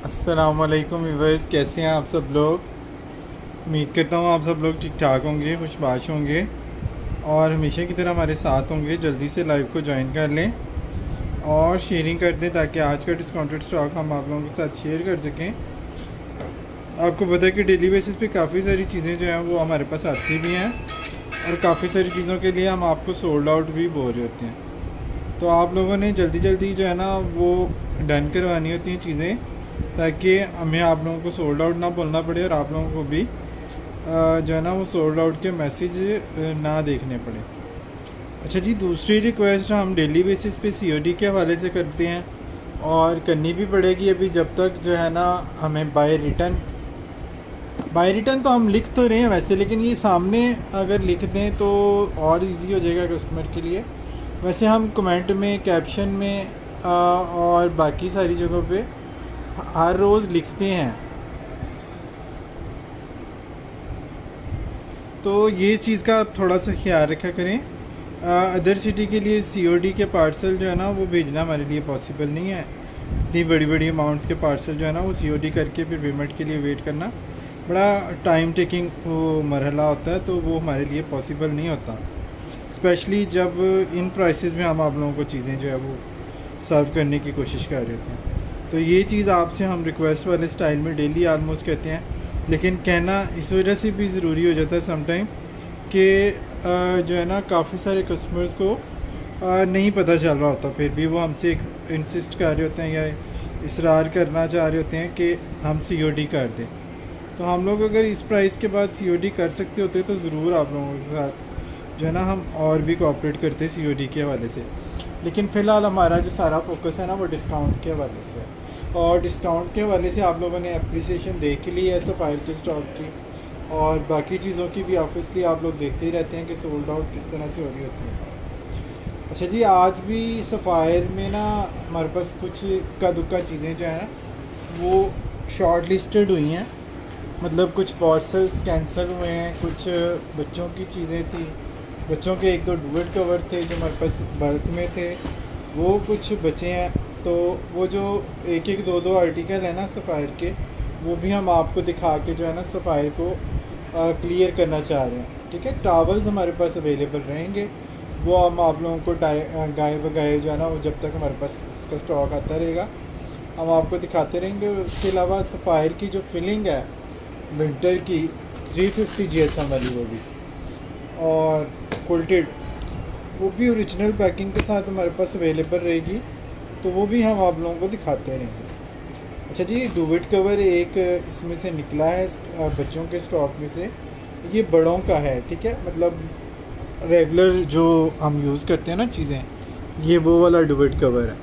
अस्सलामुअलैकुम व्यूअर्स, कैसे हैं आप सब लोग। उम्मीद करता हूँ आप सब लोग ठीक ठाक होंगे, खुशबाश होंगे और हमेशा की तरह हमारे साथ होंगे। जल्दी से लाइव को ज्वाइन कर लें और शेयरिंग कर दें ताकि आज का डिस्काउंटेड स्टॉक हम आप लोगों के साथ शेयर कर सकें। आपको पता है कि डेली बेसिस पे काफ़ी सारी चीज़ें जो हैं वो हमारे पास आती भी हैं और काफ़ी सारी चीज़ों के लिए हम आपको सोल्ड आउट भी बोल रहे होते हैं। तो आप लोगों ने जल्दी जल्दी जो है ना वो डन करवानी होती हैं चीज़ें, ताकि हमें आप लोगों को सोल्ड आउट ना बोलना पड़े और आप लोगों को भी जो है ना वो सोल्ड आउट के मैसेज ना देखने पड़े। अच्छा जी, दूसरी रिक्वेस्ट हम डेली बेसिस पे सीओडी के हवाले से करते हैं और करनी भी पड़ेगी अभी, जब तक जो है ना हमें बाय रिटर्न तो हम लिख तो रहे हैं वैसे, लेकिन ये सामने अगर लिख दें तो और इजी हो जाएगा कस्टमर के लिए। वैसे हम कमेंट में, कैप्शन में और बाकी सारी जगहों पे हर रोज़ लिखते हैं, तो ये चीज़ का आप थोड़ा सा ख्याल रखा करें। अदर सिटी के लिए सीओडी के पार्सल जो है ना वो भेजना हमारे लिए पॉसिबल नहीं है। इतनी बड़ी बड़ी अमाउंट्स के पार्सल जो है ना वो सीओडी करके फिर पेमेंट के लिए वेट करना बड़ा टाइम टेकिंग वो मरहला होता है, तो वो हमारे लिए पॉसिबल नहीं होता, स्पेशली जब इन प्राइसेस में हम आप लोगों को चीज़ें जो है वो सर्व करने की कोशिश कर रहे होते हैं। तो ये चीज़ आपसे हम रिक्वेस्ट वाले स्टाइल में डेली आलमोस्ट कहते हैं, लेकिन कहना इस वजह से भी ज़रूरी हो जाता है समटाइम कि जो है ना काफ़ी सारे कस्टमर्स को नहीं पता चल रहा होता, फिर भी वो हमसे इंसिस्ट कर रहे होते हैं या इसरार करना चाह रहे होते हैं कि हम सीओडी कर दें। तो हम लोग अगर इस प्राइस के बाद सीओडी कर सकते होते तो ज़रूर आप लोगों के साथ जो है ना हम और भी कोऑपरेट करते सीओडी के हवाले से। लेकिन फ़िलहाल हमारा जो सारा फोकस है ना वो डिस्काउंट के हवाले से है, और डिस्काउंट के हवाले से आप लोगों ने अप्रिसिएशन देख ली है सफ़ायर के स्टॉक की, और बाकी चीज़ों की भी ऑब्वियसली आप लोग देखते ही रहते हैं कि सोल्ड आउट किस तरह से हो रही होती है। अच्छा जी, आज भी सफ़ायर में ना हमारे पास कुछ इक्का दुक्का चीज़ें जो हैं वो शॉर्ट लिस्टेड हुई हैं, मतलब कुछ पार्सल्स कैंसिल हुए हैं, कुछ बच्चों की चीज़ें थी, बच्चों के एक दो डुएट कवर थे जो हमारे पास बल्क में थे, वो कुछ बचे हैं। तो वो जो एक एक दो दो आर्टिकल है ना सफ़ायर के, वो भी हम आपको दिखा के जो है ना सफ़ायर को क्लियर करना चाह रहे हैं। ठीक है, टावल्स हमारे पास अवेलेबल रहेंगे, वो हम आप लोगों को गाए बगाए जो है ना वो जब तक हमारे पास उसका स्टॉक आता रहेगा हम आपको दिखाते रहेंगे। उसके अलावा सफ़ायर की जो फिलिंग है विंटर की 350 GSM वाली, वो भी और कुल्टेड, वो भी ओरिजिनल पैकिंग के साथ हमारे पास अवेलेबल रहेगी, तो वो भी हम आप लोगों को दिखाते रहेंगे। अच्छा जी, डुवेट कवर एक इसमें से निकला है बच्चों के स्टॉक में से, ये बड़ों का है। ठीक है, मतलब रेगुलर जो हम यूज़ करते हैं ना चीज़ें, ये वो वाला डुवेट कवर है।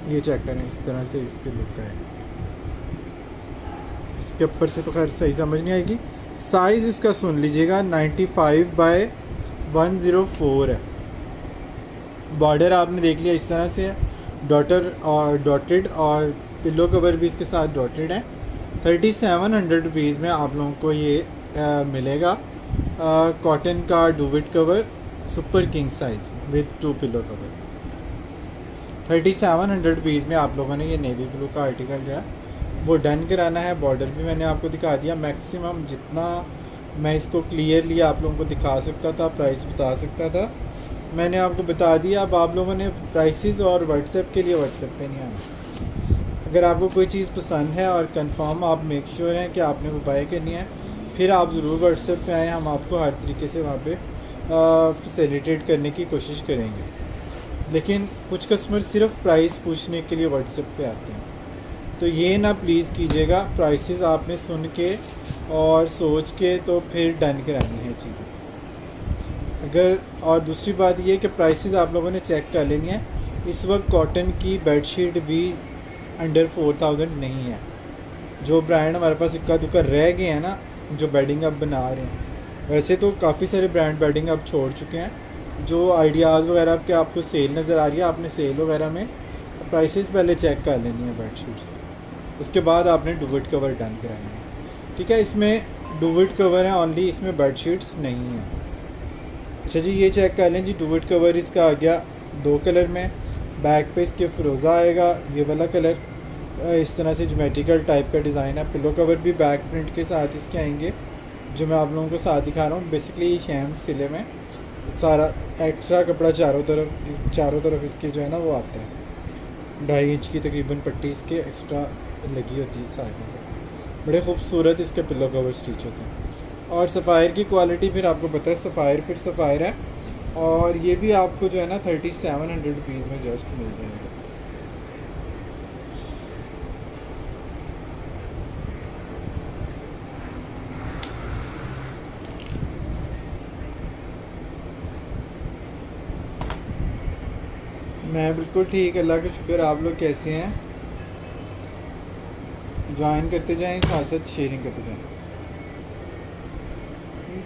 ये चेक करें, इस तरह से इसके लुक का है। इसके ऊपर से तो खैर सही समझ नहीं आएगी। साइज़ इसका सुन लीजिएगा, 95/104 है। बॉर्डर आपने देख लिया इस तरह से है, डॉटेड, और पिलो कवर भी इसके साथ डॉटेड है। 3700 रुपीज़ में आप लोगों को ये मिलेगा कॉटन का duvet cover super king size with 2 pillow cover. 3700 rupees में आप लोगों ने ये नेवी ब्लू का आर्टिकल जो है वो डन कराना है। बॉर्डर भी मैंने आपको दिखा दिया, मैक्सिमम जितना मैं इसको क्लियरली आप लोगों को दिखा सकता था, प्राइस बता सकता था, मैंने आपको बता दिया। अब आप लोगों ने प्राइसेस और व्हाट्सएप के लिए व्हाट्सएप पे नहीं आना। अगर आपको कोई चीज़ पसंद है और कंफर्म आप मेक श्योर हैं कि आपने वो बाय करनी है, फिर आप ज़रूर व्हाट्सएप पे आएँ, हम आपको हर तरीके से वहाँ पे फैसिलिटेट करने की कोशिश करेंगे। लेकिन कुछ कस्टमर सिर्फ प्राइस पूछने के लिए व्हाट्सएप पे आते हैं, तो ये ना प्लीज़ कीजिएगा। प्राइसेस आपने सुन के और सोच के तो फिर डन करानी है चीज़ें। अगर और दूसरी बात ये कि प्राइसेस आप लोगों ने चेक कर लेनी है। इस वक्त कॉटन की बेडशीट भी अंडर 4000 नहीं है। जो ब्रांड हमारे पास इक्का दुक्का रह गए हैं ना, जो बेडिंग अब बना रहे हैं, वैसे तो काफ़ी सारे ब्रांड बेडिंग अब छोड़ चुके हैं। जो आइडियाज़ वगैरह के आपको सेल नज़र आ रही है, आपने सेल वगैरह में प्राइसेस पहले चेक कर लेनी है बेडशीट्स, उसके बाद आपने डुवेट कवर डन कराना है। ठीक है, इसमें डुवेट कवर है ओनली, इसमें बेडशीट्स नहीं है। अच्छा जी, ये चेक कर लें जी, डुवेट कवर इसका आ गया 2 कलर में। बैक पे इसके फ़िरोज़ा आएगा, ये वाला कलर, इस तरह से ज्योमेट्रिकल टाइप का डिज़ाइन है। पिलो कवर भी बैक प्रिंट के साथ इसके आएंगे, जो मैं आप लोगों को साथ दिखा रहा हूँ। बेसिकली शैम सिले में सारा एक्स्ट्रा कपड़ा चारों तरफ इसके जो है ना वो आता है। 2.5 इंच की तकरीबन पट्टी इसके एक्स्ट्रा लगी होती है साइड में। बड़े खूबसूरत इसके पिलो कवर स्टिच होते हैं। और सफ़ायर की क्वालिटी फिर आपको पता है, सफ़ायर है। और ये भी आपको जो है ना 3700 रुपीज़ में जस्ट मिल जाएगा। मैं बिल्कुल ठीक, अल्लाह का शुक्र। आप लोग कैसे हैं? ज्वाइन करते जाएं, साथ साथ शेयरिंग करते जाएं।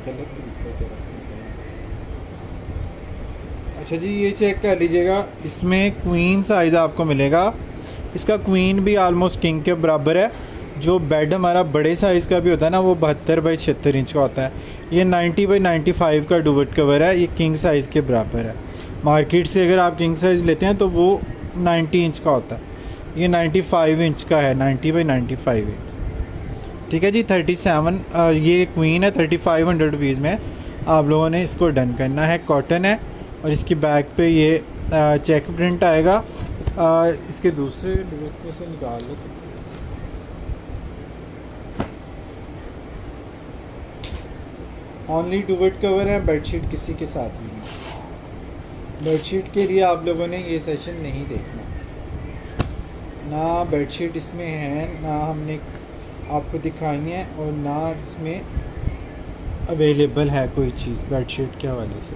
गलत तरीका है। अच्छा जी, ये चेक कर लीजिएगा, इसमें क्वीन साइज़ आपको मिलेगा। इसका क्वीन भी आलमोस्ट किंग के बराबर है। जो बेड हमारा बड़े साइज़ का भी होता है ना, वो 72 बाई 76 इंच का होता है। ये 90 बाई 95 का डुवेट कवर है। ये किंग साइज़ के बराबर है। मार्केट से अगर आप किंग साइज़ लेते हैं तो वो 90 इंच का होता है। ये 95 इंच का है, 90 बाई 95 इंच। ठीक है जी, 37 ये क्वीन है। 3500 रुपीज़ में आप लोगों ने इसको डन करना है। कॉटन है और इसकी बैक पे ये चेक प्रिंट आएगा। इसके दूसरे डुवेट में से निकाल लो। ओनली डुवेट कवर है, बेडशीट किसी के साथ नहीं है। बेडशीट के लिए आप लोगों ने ये सेशन नहीं देखना, ना बेडशीट इसमें है, ना हमने आपको दिखाई है, और ना इसमें अवेलेबल है कोई चीज़ बेडशीट के हवाले से।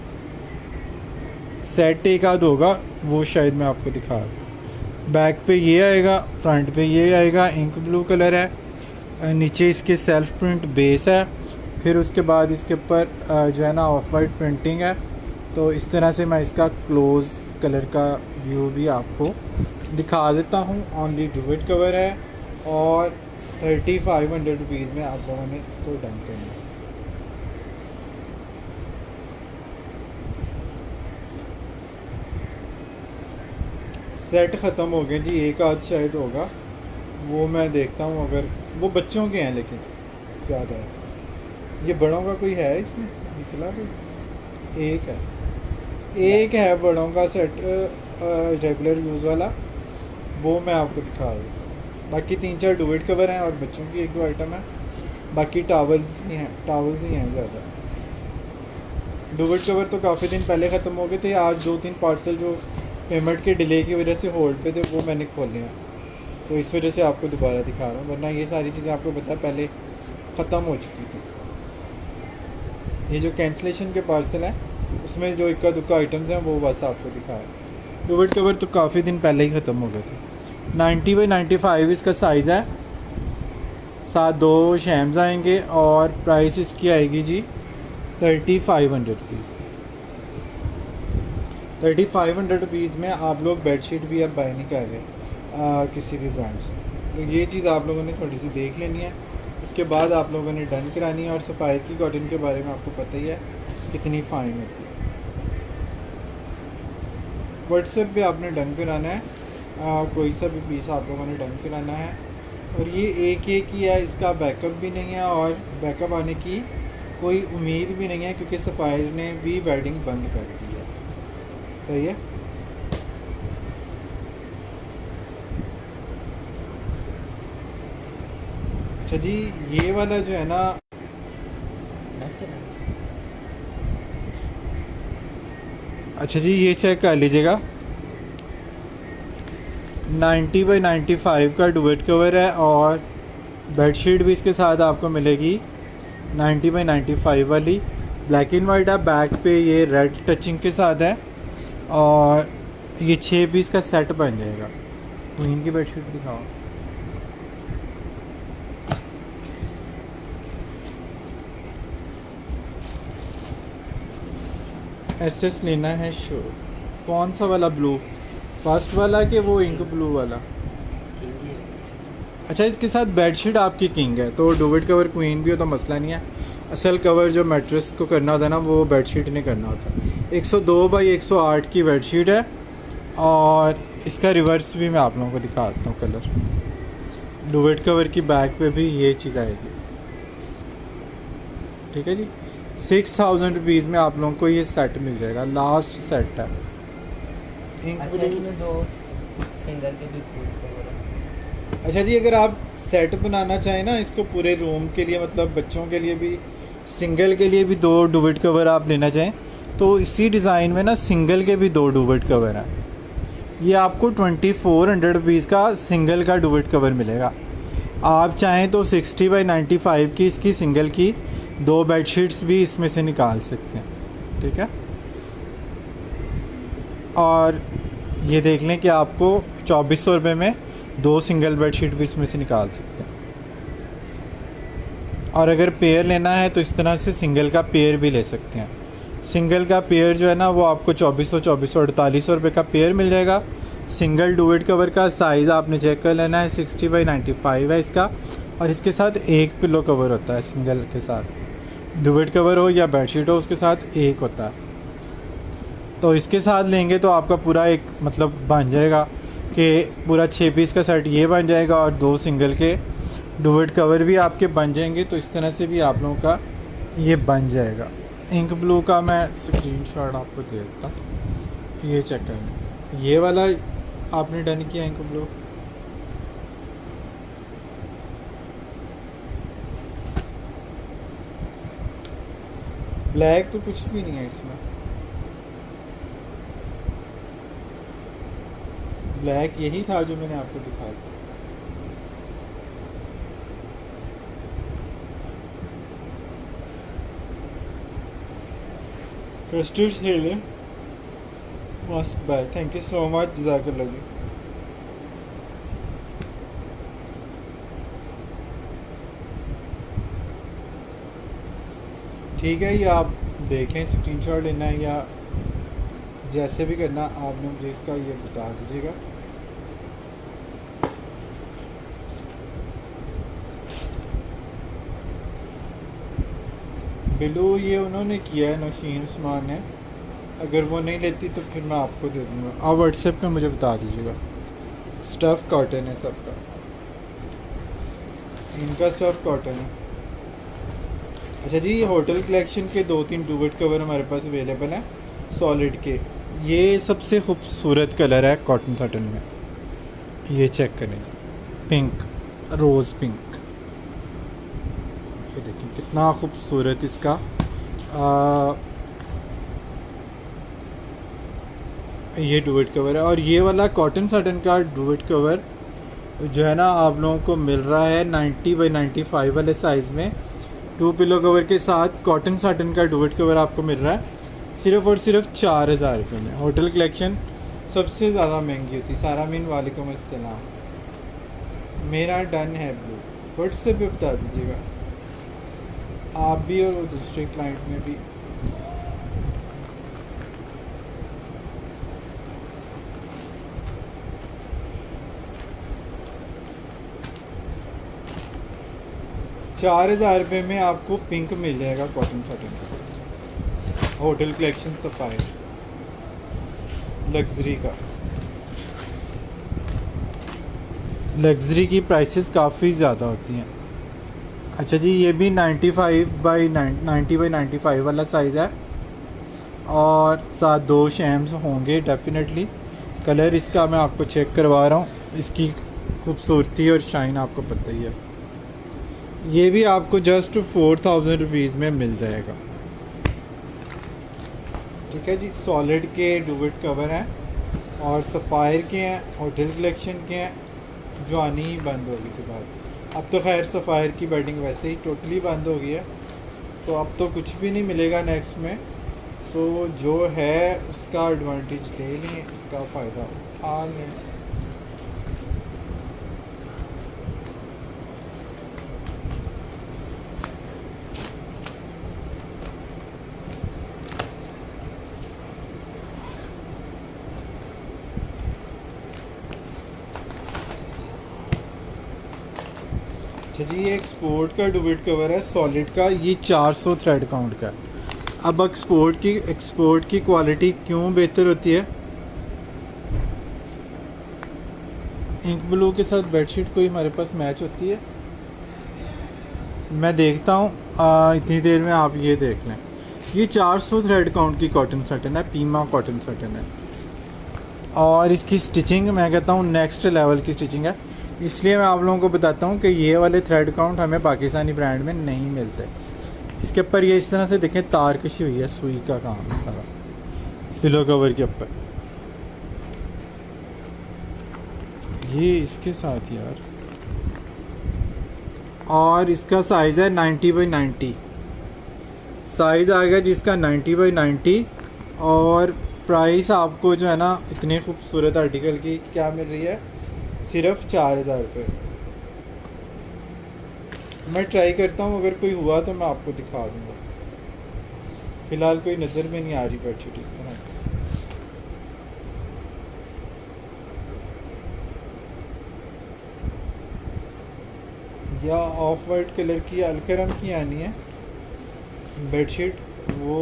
सेट एक आध होगा, वो शायद मैं आपको दिखा दूँ। बैक पे ये आएगा, फ्रंट पे ये आएगा। इंक ब्लू कलर है। नीचे इसके सेल्फ प्रिंट बेस है। फिर उसके बाद इसके ऊपर जो है ना ऑफ वाइट प्रिंटिंग है। तो इस तरह से मैं इसका क्लोज कलर का व्यू भी आपको दिखा देता हूँ। ओनली डुवेट कवर है और 3500 रुपीज़ में आप लोगों ने इसको डन करना है। सेट ख़त्म हो गए जी, एक आध शायद होगा, वो मैं देखता हूँ। अगर वो बच्चों के हैं, लेकिन याद है ये बड़ों का कोई है इसमें से निकला कोई? एक है बड़ों का सेट, रेगुलर यूज़ वाला, वो मैं आपको दिखा दूँ। बाकी 3-4 डुवेट कवर हैं और बच्चों की 1-2 आइटम है। बाकी टावल्स ही हैं ज़्यादा। डुवेट कवर तो काफ़ी दिन पहले ख़त्म हो गए थे। आज 2-3 पार्सल जो पेमेंट के डिले की वजह से होल्ड पे थे, वो मैंने खोले हैं, तो इस वजह से आपको दोबारा दिखा रहा हूँ। वरना ये सारी चीज़ें आपको पता पहले ख़त्म हो चुकी थी। ये जो कैंसलेशन के पार्सल हैं, उसमें जो इक्का दुक्का आइटम्स हैं, वो बस आपको दिखाया। डुवेट कवर तो काफ़ी दिन पहले ही ख़त्म हो गए थे। 90 बाई 95 इसका साइज़ है। साथ 2 शैम्स आएंगे और प्राइस इसकी आएगी जी 3500 रुपीज़। 3500 रुपीज़ में आप लोग बेडशीट भी अब बाय नहीं कर रहे किसी भी ब्रांड से। तो ये चीज़ आप लोगों ने थोड़ी सी देख लेनी है। उसके बाद आप लोगों ने डन करानी है। और सफ़ाई की कॉटन के बारे में आपको पता ही है कितनी फ़ाइन होती है। व्हाट्सएप पे आपने डन कराना है। कोई सा भी पीस आप लोगों ने डन कराना है। और ये एक ही है, इसका बैकअप भी नहीं है और बैकअप आने की कोई उम्मीद भी नहीं है, क्योंकि सफ़ायर ने भी वेडिंग बंद कर दी है। सही है। अच्छा जी, ये वाला जो है ना, अच्छा जी ये चेक कर लीजिएगा। 90 बाई 95 का डुवेट कवर है और बेडशीट भी इसके साथ आपको मिलेगी 90 बाई 95 वाली। ब्लैक एंड वाइट है। बैक पे ये रेड टचिंग के साथ है और ये 6 पीस का सेट बन जाएगा। क्वीन की बेडशीट दिखाओ। एसएस लेना है श्योर। कौन सा वाला? ब्लू फर्स्ट वाला कि वो इंक ब्लू वाला? अच्छा, इसके साथ बेडशीट आपकी किंग है, तो डुवेट कवर क्वीन भी हो तो मसला नहीं है। असल कवर जो मैट्रेस को करना होता है ना, वो बेडशीट नहीं करना होता। 102 बाई 108 की बेडशीट है और इसका रिवर्स भी मैं आप लोगों को दिखा देता हूँ कलर। डुवेट कवर की बैक पे भी ये चीज़ आएगी। ठीक है जी, 6000 रुपीज़ में आप लोगों को ये सेट मिल जाएगा, लास्ट सेट है। अच्छा इसमें दो सिंगल के भी फुल कवर है। अच्छा जी, अगर आप सेट बनाना चाहें ना इसको पूरे रूम के लिए, मतलब बच्चों के लिए भी, सिंगल के लिए भी 2 डुवेट कवर आप लेना चाहें तो इसी डिज़ाइन में ना सिंगल के भी 2 डुवेट कवर हैं। ये आपको 2400 रुपीज़ का सिंगल का डुवेट कवर मिलेगा। आप चाहें तो 60 बाई 95 की इसकी सिंगल की 2 बेडशीट्स भी इसमें से निकाल सकते हैं। ठीक है, और ये देख लें कि आपको 2400 रुपये में 2 सिंगल बेडशीट भी इसमें से निकाल सकते हैं। और अगर पेयर लेना है तो इस तरह से सिंगल का पेयर भी ले सकते हैं। सिंगल का पेयर जो है ना वो आपको 2400 4800 रुपये का पेयर मिल जाएगा। सिंगल डुवेट कवर का साइज़ आपने चेक कर लेना है, 60 बाई 95 है इसका, और इसके साथ एक पिलो कवर होता है सिंगल के साथ। डुवेट कवर हो या बेडशीट हो उसके साथ एक होता है। तो इसके साथ लेंगे तो आपका पूरा एक मतलब बन जाएगा कि पूरा 6 पीस का सेट ये बन जाएगा और 2 सिंगल के डुवेट कवर भी आपके बन जाएंगे। तो इस तरह से भी आप लोगों का ये बन जाएगा। इंक ब्लू का मैं स्क्रीनशॉट आपको दे देता हूँ, ये चेक कर लें। ये वाला आपने डन किया इंक ब्लू। ब्लैक तो कुछ भी नहीं है इसमें, ब्लैक यही था जो मैंने आपको दिखाया था। कस्टर्ड शेल है, must buy. Thank you so much, जज़ाकल्लाह जी। ठीक है, ये आप देख लें, स्क्रीनशॉट लेना है या जैसे भी करना आपने मुझे इसका ये बता दीजिएगा। बिलो ये उन्होंने किया है, नौशीन उस्मान ने। अगर वो नहीं लेती तो फिर मैं आपको दे दूँगा, आप व्हाट्सएप पे मुझे बता दीजिएगा। स्टफ़ कॉटन है सबका, इनका स्टफ़ कॉटन है। अच्छा जी, होटल कलेक्शन के 2-3 डुवेट कवर हमारे पास अवेलेबल हैं सॉलिड के। ये सबसे खूबसूरत कलर है कॉटन साटन में, ये चेक करें जी, पिंक, रोज़ पिंक। ये देखिए कितना खूबसूरत इसका ये डुवेट कवर है। और ये वाला कॉटन साटन का डुवेट कवर जो है ना आप लोगों को मिल रहा है 90 बाई 95 वाले साइज़ में, 2 पिलो कवर के साथ कॉटन साटन का डुवेट कवर आपको मिल रहा है सिर्फ़ और सिर्फ 4000 रुपये में। होटल कलेक्शन सबसे ज़्यादा महंगी होती। सारा मीन वालेकुम अस्सलाम, मेरा डन है ब्लू, व्हाट्सएप पे बता दीजिएगा आप भी और वो दूसरे क्लाइंट में भी। ₹4000 में आपको पिंक मिल जाएगा कॉटन साटन का, होटल कलेक्शन सफ़ायर लग्जरी का। लग्जरी की प्राइसेस काफ़ी ज़्यादा होती हैं। अच्छा जी, ये भी 90 बाई 95 वाला साइज़ है और साथ 2 शैम्स होंगे डेफिनेटली। कलर इसका मैं आपको चेक करवा रहा हूँ, इसकी खूबसूरती और शाइन आपको पता ही है। ये भी आपको जस्ट 4000 रुपीज़ में मिल जाएगा। ठीक है जी, सॉलिड के डुवेट कवर हैं और सफ़ायर के हैं, होटल कलेक्शन के हैं, जो आनी ही बंद होगी के बाद। अब तो खैर सफ़ायर की बेडिंग वैसे ही टोटली बंद हो गई है, तो अब तो कुछ भी नहीं मिलेगा नेक्स्ट में। सो जो है उसका एडवांटेज ले लें, उसका फ़ायदा उठा लें। अच्छा जी, ये एक्सपोर्ट का डुवेट कवर है सॉलिड का, ये 400 थ्रेड काउंट का। अब एक्सपोर्ट की क्वालिटी क्यों बेहतर होती है, इंक ब्लू के साथ बेडशीट कोई हमारे पास मैच होती है? मैं देखता हूँ। इतनी देर में आप ये देख लें। ये 400 थ्रेड काउंट की कॉटन सटन है, पीमा कॉटन सटन है, और इसकी स्टिचिंग मैं कहता हूँ नेक्स्ट लेवल की स्टिचिंग है। इसलिए मैं आप लोगों को बताता हूँ कि ये वाले थ्रेड काउंट हमें पाकिस्तानी ब्रांड में नहीं मिलते। इसके ऊपर ये इस तरह से देखें तार कशी हुई है, सुई का काम है सारा पिलो कवर के ऊपर। ये इसके साथ यार, और इसका साइज़ है 90 बाई 90 साइज़ आ गया जिसका 90 बाई 90। और प्राइस आपको जो है ना इतने खूबसूरत आर्टिकल की क्या मिल रही है, सिर्फ 4000 रुपये। मैं ट्राई करता हूँ, अगर कोई हुआ तो मैं आपको दिखा दूँगा। फ़िलहाल कोई नज़र में नहीं आ रही बेडशीट इस तरह। या ऑफ वाइट कलर की अलकरम की आनी है बेडशीट, वो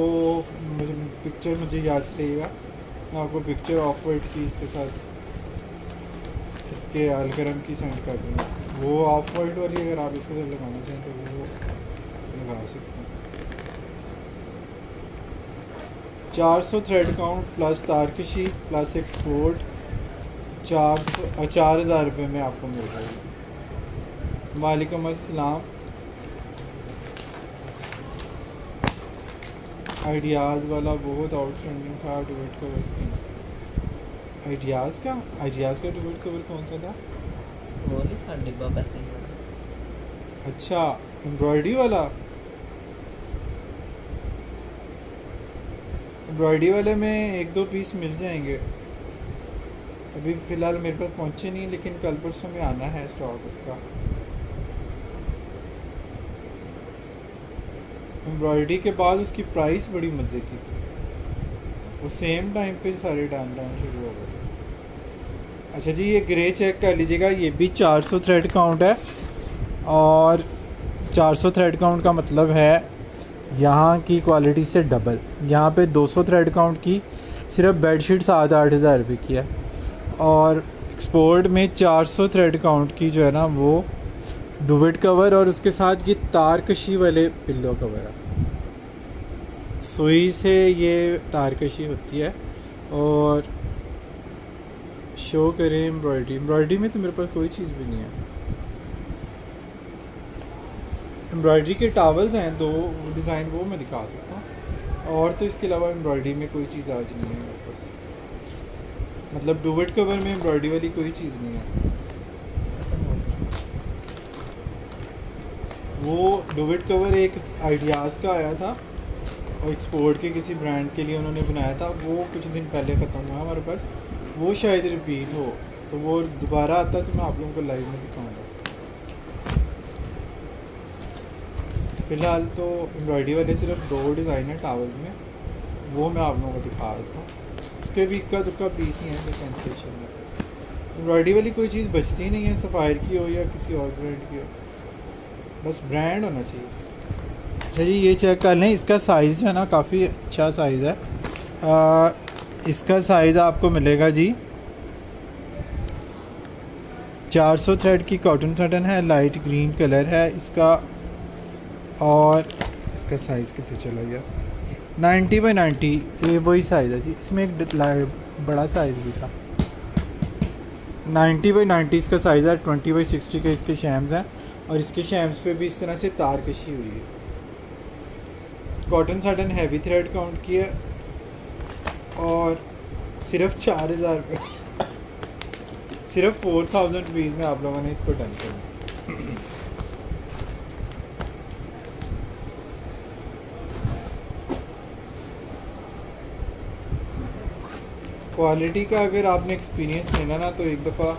मुझे पिक्चर मुझे याद रहेगा, मैं आपको पिक्चर ऑफ वाइट की इसके साथ इसके अलकरम की सेंड कर दूँगा। वो ऑफ वाइट वाली अगर आप इसके साथ लगाना चाहें तो वो लगा सकते हैं। 400 थ्रेड काउंट प्लस तारकशी प्लस एक्सपोर्ट 4000 रुपये में आपको मिल जाएगी। वालेकुम अस्सलाम। आइडियाज़ वाला बहुत आउटस्टैंडिंग था। डुवेट कवर स्किन आइडियाज़ का डुवेट कवर कौन सा था? वो नहीं था डिब्बा पैकिंग वाला। अच्छा, एम्ब्रॉयडरी वाला। एम्ब्रॉयडरी वाले में 1-2 पीस मिल जाएंगे, अभी फ़िलहाल मेरे पास पहुँचे नहीं, लेकिन कल परसों में आना है स्टॉक उसका। एम्ब्रॉयडरी के बाद उसकी प्राइस बड़ी मज़े की थी, वो सेम टाइम पे सारे डालना शुरू हो गए थे। अच्छा जी, ये ग्रे चेक कर लीजिएगा, ये भी 400 थ्रेड काउंट है, और 400 थ्रेड काउंट का मतलब है यहाँ की क्वालिटी से डबल। यहाँ पे 200 थ्रेड काउंट की सिर्फ बेडशीट 7-8 हज़ार रुपये की है, और एक्सपोर्ट में 400 थ्रेड काउंट की जो है ना वो डुवेट कवर और उसके साथ ये तारकशी वाले पिल्लो कवर है। सुई से ये तारकशी होती है। और शो करें एम्ब्रॉयडरी में तो मेरे पास कोई चीज़ भी नहीं है। एम्ब्रॉयडरी के टावल्स हैं 2 डिज़ाइन, वो मैं दिखा सकता हूँ, और तो इसके अलावा एम्ब्रॉयडरी में कोई चीज़ आज नहीं है मेरे पास। मतलब डुवेट कवर में एम्ब्रॉयडरी वाली कोई चीज़ नहीं है। वो डुवेट कवर एक आइडियाज़ का आया था और एक्सपोर्ट के किसी ब्रांड के लिए उन्होंने बनाया था, वो कुछ दिन पहले ख़त्म हुआ हमारे पास। वो शायद रिपीट हो, तो वो दोबारा आता तो मैं आप लोगों को लाइव में दिखाऊंगा। फ़िलहाल तो एम्ब्रॉयडरी वाले सिर्फ 2 डिज़ाइन है टावल्स में, वो मैं आप लोगों को दिखा देता हूँ। उसके भी इक्का दुक्का पीस ही हैं जो कैंसिलेशन में। एम्ब्रॉयडरी वाली कोई चीज़ बचती नहीं है, सफ़ायर की हो या किसी और ब्रांड की हो, बस ब्रांड होना चाहिए। अच्छा जी, ये चेक कर लें, इसका साइज़ जो है ना काफ़ी अच्छा साइज़ है। इसका साइज़ आपको मिलेगा जी 400 थ्रेड की कॉटन सटन है, लाइट ग्रीन कलर है इसका, और इसका साइज़ कितने चला गया 90 बाई 90, ये वही साइज़ है जी। इसमें एक बड़ा साइज़ भी था। 90 बाई 90 इसका साइज़ है। 20 बाई 60 के इसके शैम्स हैं, और इसके शैम्स पे भी इस तरह से तार कशी हुई है। कॉटन सटन हैवी थ्रेड काउंट की है, और सिर्फ 4000 रुपये सिर्फ 4000 रुपीज़ में आप लोगों ने इसको डन करना। क्वालिटी का अगर आपने एक्सपीरियंस लेना ना, तो एक दफ़ा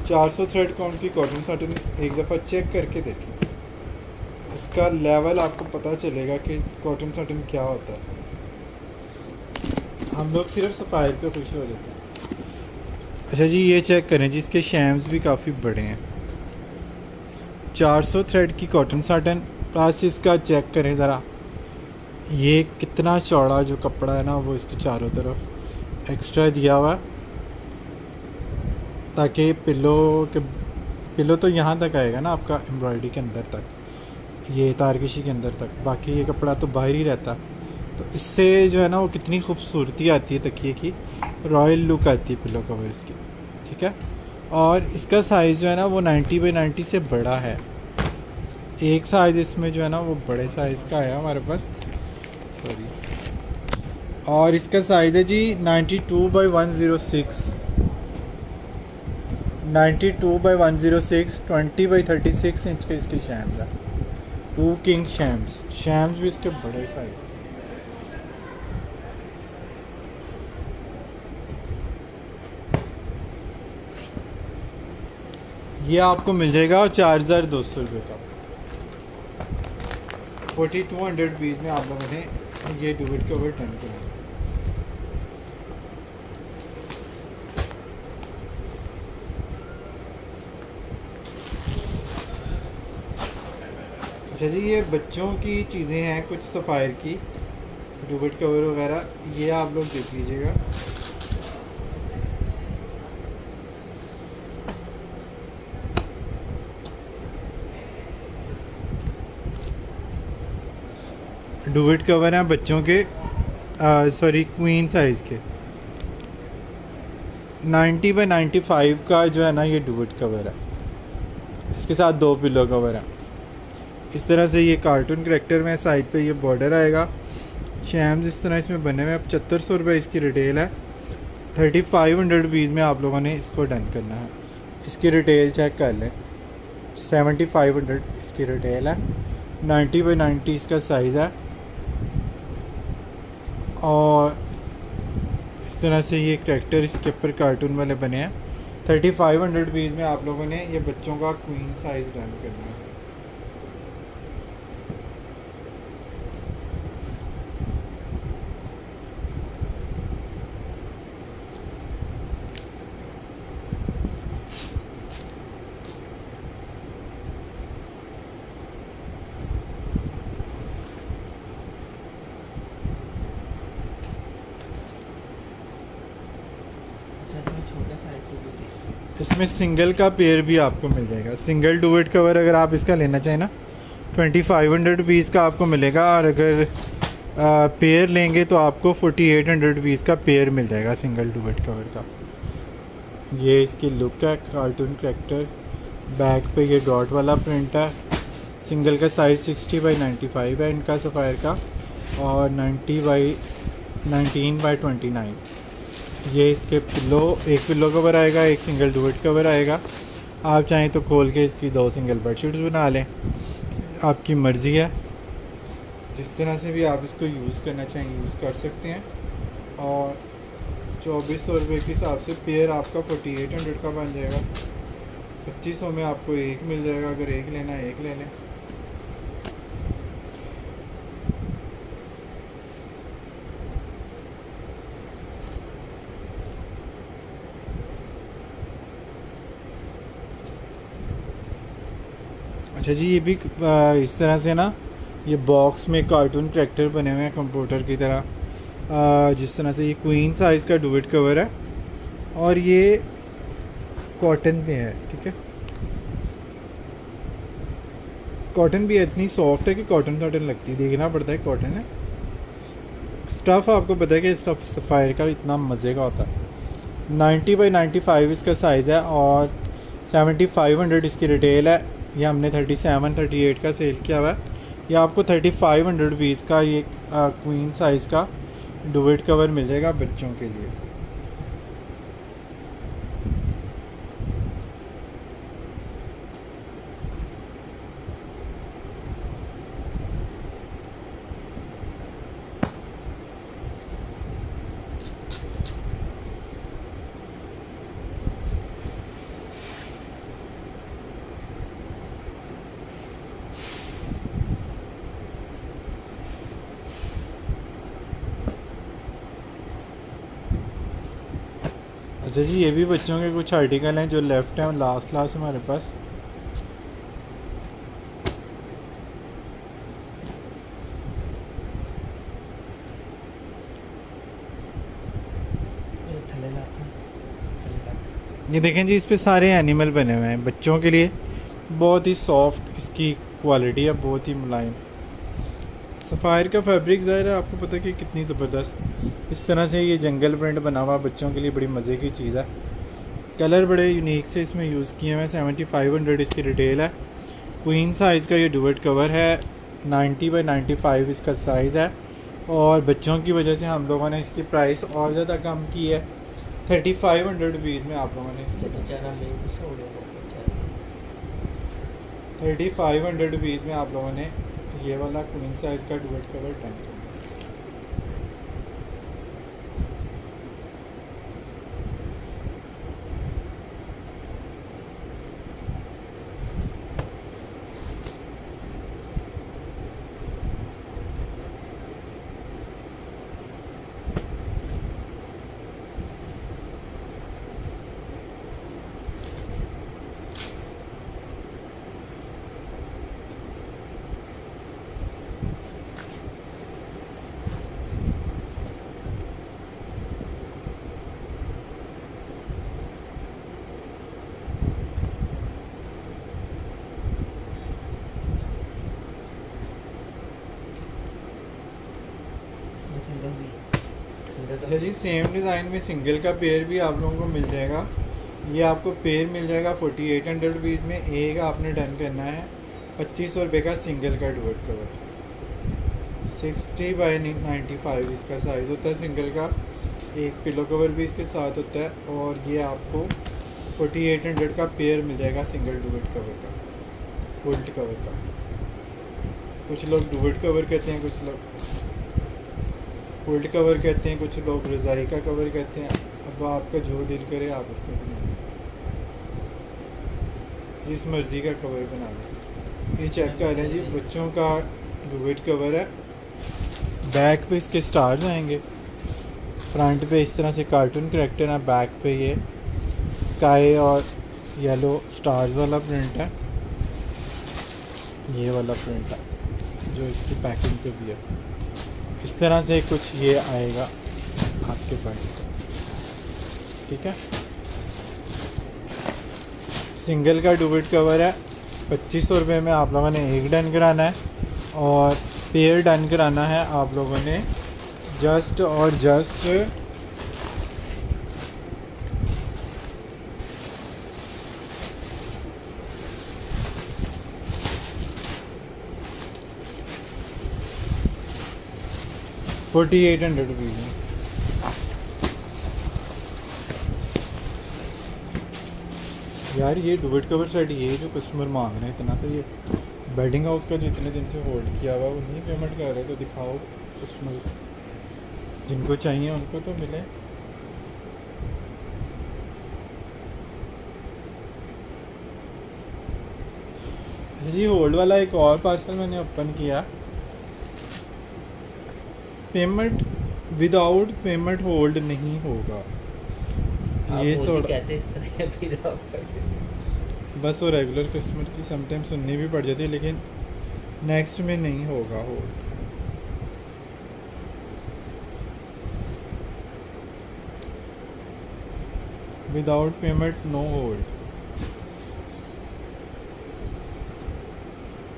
400 थ्रेड काउंट की कॉटन सटन एक दफ़ा चेक करके देखें, उसका लेवल आपको पता चलेगा कि कॉटन सटन क्या होता है। हम लोग सिर्फ सफ़ायर पे खुश हो जाते हैं। अच्छा जी, ये चेक करें जी, इसके शैम्स भी काफ़ी बड़े हैं। 400 थ्रेड की कॉटन सटन प्लस इसका चेक करें ज़रा, ये कितना चौड़ा जो कपड़ा है ना वो इसके चारों तरफ एक्स्ट्रा दिया हुआ है। ताकि पिलो तो यहाँ तक आएगा ना आपका, एम्ब्रॉयडरी के अंदर तक, ये तारकशी के अंदर तक, बाकी ये कपड़ा तो बाहर ही रहता। तो इससे जो है ना वो कितनी खूबसूरती आती है तकिए की, रॉयल लुक आती है पिलो कवर इसकी, ठीक है। और इसका साइज़ जो है ना वो 90 बाई 90 से बड़ा है। एक साइज़ इसमें जो है ना वो बड़े साइज़ का आया हमारे पास, सॉरी। और इसका साइज़ है जी 92 बाई 106, 92 बाई 106, 20 बाई 36 इंच के इसके शैम्स हैं। 2 किंग शैम्स भी इसके बड़े साइज़। ये आपको मिल जाएगा 4200 रुपये का। 4200 पीस में आप लोगों ने ये डुवेट कवर डन किया। अच्छा जी, ये बच्चों की चीज़ें हैं कुछ सफ़ायर की, डुवेट कवर वगैरह, ये आप लोग देख लीजिएगा। डुवेट कवर हैं बच्चों के, सॉरी क्वीन साइज़ के। 90 बाई 95 का जो है ना ये डुवेट कवर है, इसके साथ 2 पिलो कवर है। इस तरह से ये कार्टून करैक्टर में साइड पे ये बॉर्डर आएगा। शैम्स इस तरह इसमें बने हुए हैं। 7500 रुपये इसकी रिटेल है। 3500 रुपीज़ में आप लोगों ने इसको डन करना है। इसकी रिटेल चेक कर लें, 7500 इसकी रिटेल है। 90 बाई 90 इसका साइज़ है। और इस तरह से ये करैक्टर इसके ऊपर कार्टून वाले बने हैं। 3500 रुपीज़ में आप लोगों ने ये बच्चों का क्वीन साइज़ डन करना है। छोटे साइज के भी थे। इसमें सिंगल का पेयर भी आपको मिल जाएगा। सिंगल डुवेट कवर अगर आप इसका लेना चाहें ना, 2500 रुपीज़ का आपको मिलेगा। और अगर पेयर लेंगे तो आपको 4800 रुपीज़ का पेयर मिल जाएगा सिंगल डुवेट कवर का। ये इसकी लुक है, कार्टून करैक्टर, बैक पे ये डॉट वाला प्रिंट है। सिंगल का साइज़ 60 बाई 95 है इनका सफ़ायर का, और 19 बाई 29। ये इसके पिलो, एक पिलो कवर आएगा, एक सिंगल डुवेट कवर आएगा। आप चाहें तो खोल के इसकी 2 सिंगल बेडशीट्स बना लें, आपकी मर्ज़ी है। जिस तरह से भी आप इसको यूज़ करना चाहें यूज़ कर सकते हैं। और 2400 रुपये के हिसाब से पेयर आपका 4800 का बन जाएगा। 2500 में आपको एक मिल जाएगा, अगर एक लेना है एक ले लें। अच्छा जी, ये भी इस तरह से ना, ये बॉक्स में कार्टून करैक्टर बने हुए हैं कंप्यूटर की तरह। जिस तरह से ये क्वीन साइज़ का डुवेट कवर है, और ये कॉटन में है, ठीक है। कॉटन भी इतनी सॉफ्ट है कि कॉटन लगती है, देखना पड़ता है कॉटन है। स्टफ़ आपको पता है कि स्टफ़ सफ़ायर का इतना मज़े का होता है। 90 बाई 95 इसका साइज़ है, और 7500 इसकी रिटेल है। ये हमने 37-38 का सेल किया हुआ है। ये आपको 3500 रुपीज़ का ये क्वीन साइज़ का डुवेट कवर मिल जाएगा बच्चों के लिए। अच्छा जी, ये भी बच्चों के कुछ आर्टिकल हैं जो लेफ़्ट हैं, लास्ट क्लास हमारे पास। थले लाता, थले लाता। ये देखें जी, इस पे सारे एनिमल बने हुए हैं बच्चों के लिए। बहुत ही सॉफ्ट इसकी क्वालिटी है, बहुत ही मुलायम। सफ़ायर का फैब्रिक ज़ाहिर है आपको पता है कि कितनी ज़बरदस्त। इस तरह से ये जंगल प्रिंट बना हुआ बच्चों के लिए बड़ी मज़े की चीज़ है। कलर बड़े यूनिक से इसमें यूज़ किए हुए हैं। 7500 इसकी रिटेल है। क्वीन साइज़ का ये डुवेट कवर है। 90 बाई 95 इसका साइज़ है। और बच्चों की वजह से हम लोगों ने इसकी प्राइस और ज़्यादा कम की है। 3500 रुपीज़ में आप लोगों ने इसको बेचारा मेरे से हो गया बेचारा। 3500 रुपीज़ में आप लोगों ने ये वाला क्वीन साइज़ का डुवेट कवर डन किया। इसमें सिंगल भी सिंगल अच्छा जी, सेम डिज़ाइन में सिंगल का पेयर भी आप लोगों को मिल जाएगा। ये आपको पेयर मिल जाएगा 4800 रुपीज़ में। एक आपने डन करना है 2500 रुपये का सिंगल का डुवेट कवर। 60 बाई 95 इसका साइज़ होता है सिंगल का। एक पिलो कवर भी इसके साथ होता है। और ये आपको 4800 का पेयर मिल जाएगा सिंगल डुवेट कवर का, फुल्ट कवर का। कुछ लोग डुवेट कवर कहते हैं, कुछ लोग फुल्ट कवर कहते हैं, कुछ लोग रज़ाई का कवर कहते हैं। अब आपका जो दिल करे आप उसको बनाएं, जिस मर्ज़ी का कवर बना लें। ये चेक कर रहे हैं जी, बच्चों का डुवेट कवर है। बैक पे इसके स्टार्स आएंगे। फ्रंट पे इस तरह से कार्टून करैक्टर है। बैक पे ये स्काई और येलो स्टार्स वाला प्रिंट है। ये वाला प्रिंट है जो इसकी पैकिंग पे भी है। इस तरह से कुछ ये आएगा आपके पास, ठीक है। सिंगल का डुवेट कवर है। 2500 रुपये में आप लोगों ने एक डन कराना है। और पेयर डन कराना है आप लोगों ने जस्ट और जस्ट 4800 रुपीज़ में। यार ये डुवेट कवर सेट ये जो कस्टमर मांग रहे हैं इतना, तो ये बेडिंग हाउस का जो इतने दिन से होल्ड किया हुआ वो नहीं पेमेंट कर रहे, तो दिखाओ कस्टमर जिनको चाहिए उनको तो मिले। जी होल्ड वाला एक और पार्सल मैंने ओपन किया। पेमेंट विदाउट पेमेंट होल्ड नहीं होगा। ये आप तो कहते हैं इस तरह फिर आप कैसे? बस वो रेगुलर कस्टमर की समटाइम सुननी भी पड़ जाती है, लेकिन नेक्स्ट में नहीं होगा hold. Without payment no hold.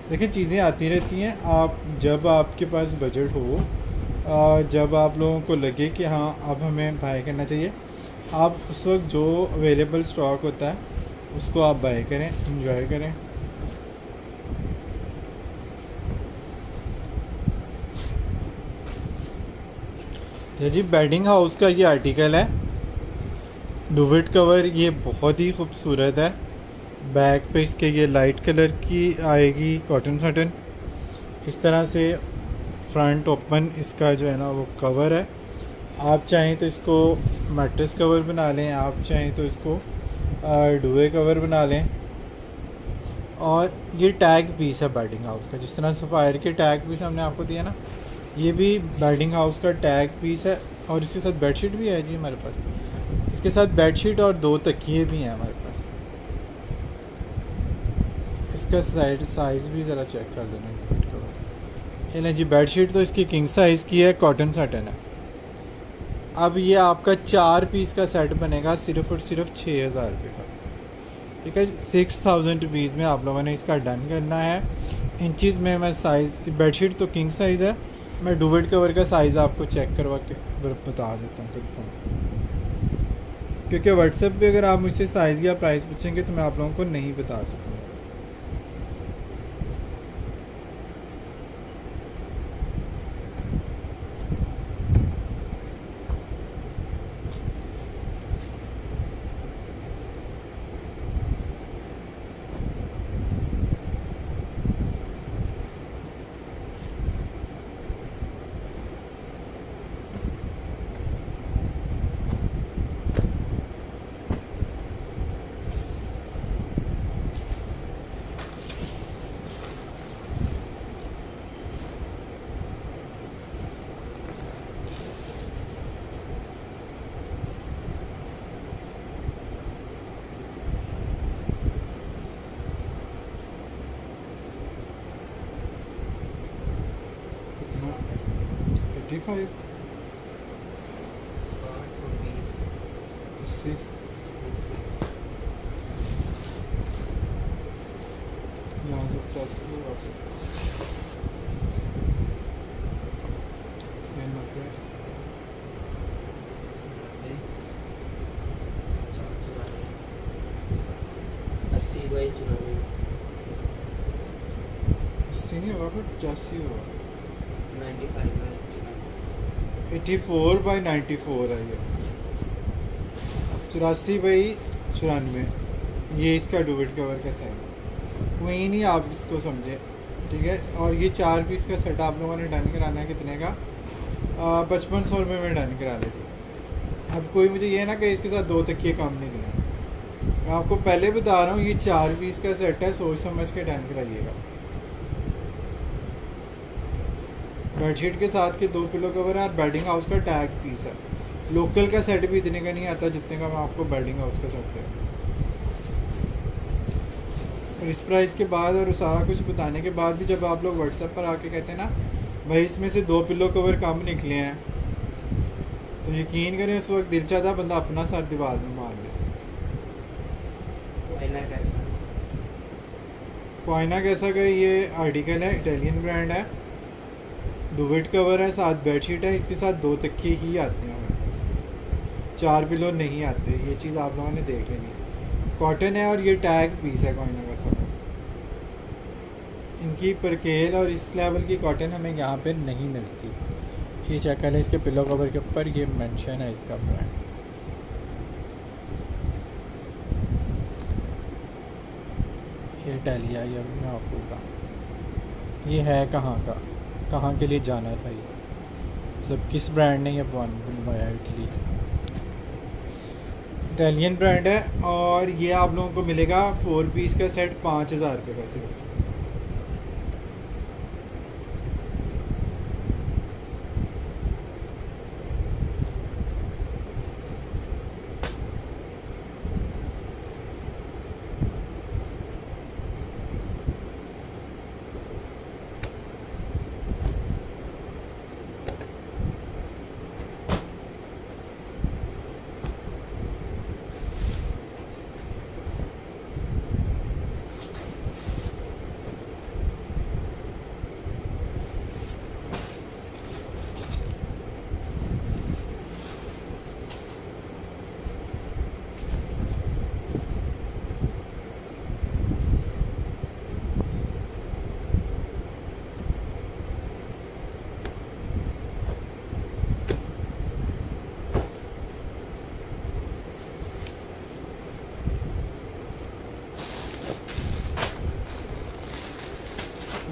देखिए चीज़ें आती रहती हैं। आप जब आपके पास बजट हो, जब आप लोगों को लगे कि हाँ अब हमें बाय करना चाहिए, आप उस वक्त जो अवेलेबल स्टॉक होता है उसको आप बाय करें, एंजॉय करें। ये जी बेडिंग हाउस का ये आर्टिकल है, डुवेट कवर। ये बहुत ही खूबसूरत है। बैक पे इसके ये लाइट कलर की आएगी कॉटन सटन। इस तरह से फ्रंट ओपन इसका जो है ना वो कवर है। आप चाहें तो इसको मैट्रेस कवर बना लें, आप चाहें तो इसको डुवे कवर बना लें। और ये टैग पीस है बेडिंग हाउस का। जिस तरह सफ़ायर के टैग पीस हमने आपको दिया ना, ये भी बेडिंग हाउस का टैग पीस है। और इसके साथ बेडशीट भी है जी हमारे पास। इसके साथ बेडशीट और 2 तकिए भी हैं हमारे पास। इसका साइज़ भी ज़रा चेक कर देना। ये नहीं जी, बेडशीट तो इसकी किंग साइज़ की है, कॉटन सटन है। अब ये आपका 4 पीस का सेट बनेगा सिर्फ और सिर्फ 6,000 रुपये का, ठीक है। 6,000 रुपीज़ में आप लोगों ने इसका डन करना है। इंचज़ में मैं साइज़, बेडशीट तो किंग साइज़ है, मैं डुवेट कवर का साइज़ आपको चेक करवा के बता देता हूँ कंफर्म, क्योंकि व्हाट्सएप पे अगर आप मुझसे साइज़ या प्राइस पूछेंगे तो मैं आप लोगों को नहीं बता सकूँगा। कितना? 85, 80, यहाँ से 85 होगा, 90, 80 बाई 94, 80 नहीं होगा, फिर 85 होगा। 95 बाई 94, 84 बाई 94 है ये, 84 बाई 94, ये इसका डुवेट कवर का साइज है। कोई नहीं, आप इसको समझे, ठीक है। और ये 4 पीस का सेट आप लोगों ने डन कराना है कितने का? 5500 रुपये में डन करा लेते। अब कोई मुझे ये ना कि इसके साथ 2 तकिए काम नहीं करना, मैं आपको पहले बता रहा हूँ ये 4 पीस का सेट है, सोच समझ के डन कराइएगा। बेडशीट के साथ के 2 पिलो कवर है और बेडिंग हाउस का टैग पीस है। लोकल का सेट भी इतने का नहीं आता जितने का मैं आपको बेडिंग हाउस का सेट है। और इस प्राइस के बाद और सारा कुछ बताने के बाद भी जब आप लोग व्हाट्सएप पर आके कहते हैं ना भाई इसमें से 2 पिलो कवर कम निकले हैं, तो यकीन करें उस वक्त दिल चाहता बंदा अपना सर दीवार में मार ले। कोयना कैसा? कोयना कैसा का ये आर्टिकल है, इटालियन ब्रांड है, डुवेट कवर है, साथ बेडशीट है, इसके साथ 2 तकिए ही आते हैं हमारे पास, 4 पिलो नहीं आते। ये चीज़ आप लोगों ने देख लेनी है। कॉटन है और ये टैग पीस है कोयना का सब। इनकी परकेल और इस लेवल की कॉटन हमें यहाँ पे नहीं मिलती। ये चेक करें, इसके पिलो कवर के ऊपर ये मेंशन है इसका ब्रांड। ये इटालिया, ये मैं आपको बताऊँ ये है कहाँ का, कहाँ के लिए जाना था ये, मतलब किस ब्रांड ने ये बनवाया? इटली, इटालियन ब्रांड है। और ये आप लोगों को मिलेगा 4 पीस का सेट 5,000 रुपये का सिर्फ।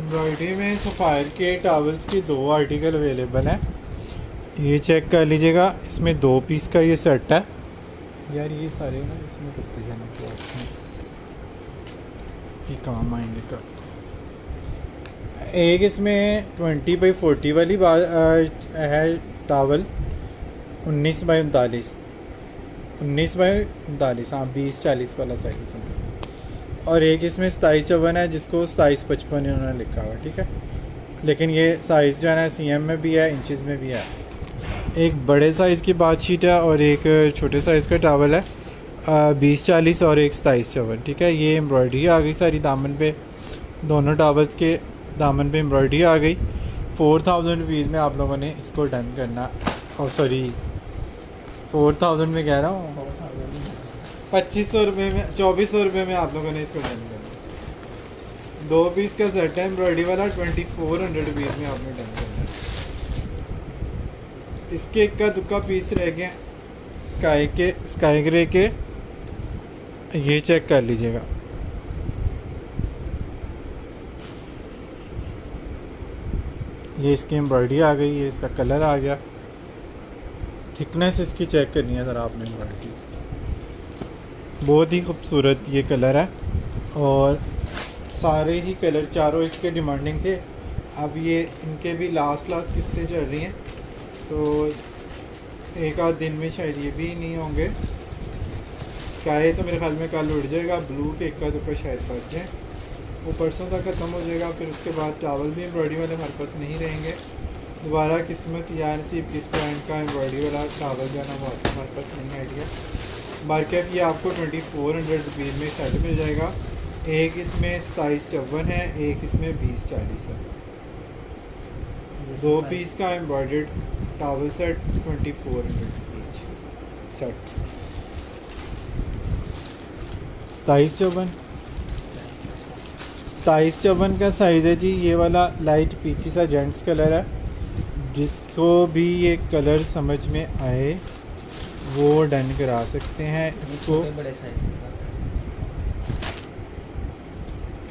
एम्ब्रॉयडरी में सफ़ायर के टॉवल्स की 2 आर्टिकल अवेलेबल हैं, ये चेक कर लीजिएगा। इसमें 2 पीस का ये सेट है यार, ये सारे ना इसमें करते जाना क्लॉथ्स में, ये काम आएंगे कल। एक इसमें 20 बाई 40 वाली है टॉवल, 19 बाई 39, 19 बाई 39, हाँ 20-40 वाला साइज में। और एक इसमें 27-54 है जिसको 27-55 इन्होंने लिखा हुआ है, ठीक है। लेकिन ये साइज़ जो है ना CM में भी है, इंचज़ में भी है। एक बड़े साइज़ की बात शीट है और एक छोटे साइज़ का टावल है, 20-40 और एक 27-54। ठीक है, ये एम्ब्रॉयडरी आ गई सारी दामन पे, दोनों टावल्स के दामन पे एम्ब्रॉयडरी आ गई। 4000 रुपीज़ में आप लोगों ने इसको डन करना, और सॉरी 4000 में कह रहा हूँ, 2500 रुपये में, 2400 रुपये में आप लोगों ने इसको डन करना। 2 पीस का सेट है एम्ब्रॉयडरी वाला, 2400 रुपीज़ में आपने डन करना है। इसके इक्का दुक्का पीस रह गए स्काई ग्रे के, ये चेक कर लीजिएगा। ये इसकी एम्ब्रॉयडरी आ गई, ये इसका कलर आ गया। थिकनेस इसकी चेक करनी है ज़रा आपने, एम्ब्रॉयडरी बहुत ही खूबसूरत ये कलर है, और सारे ही कलर चारों इसके डिमांडिंग थे। अब ये इनके भी लास्ट किस्तें चल रही हैं, तो एक आध दिन में शायद ये भी नहीं होंगे। स्काई तो मेरे ख्याल में कल उड़ जाएगा, ब्लू के इक्का दुक्का शायद बच जाए, वो परसों तक ख़त्म हो जाएगा। फिर उसके बाद टावल भी एम्ब्रॉयडरी वाले हमारे पास नहीं रहेंगे। दोबारा किस्मत या नसीब किस ब्रांड का एम्ब्रॉयडरी वाला टावल जो है ना वो हमारे पास नहीं आएगा। मार्केट ये आपको 2400 रुपीज़ में सेट मिल जाएगा। एक इसमें 2754 है, एक इसमें 2040 है। 2 पीस का embroidered towel set 2400 each set. 2754 का साइज़ है जी। ये वाला लाइट पीची सा जेंट्स कलर है, जिसको भी ये कलर समझ में आए वो डन करा सकते हैं इसको। बड़े साइज के साथ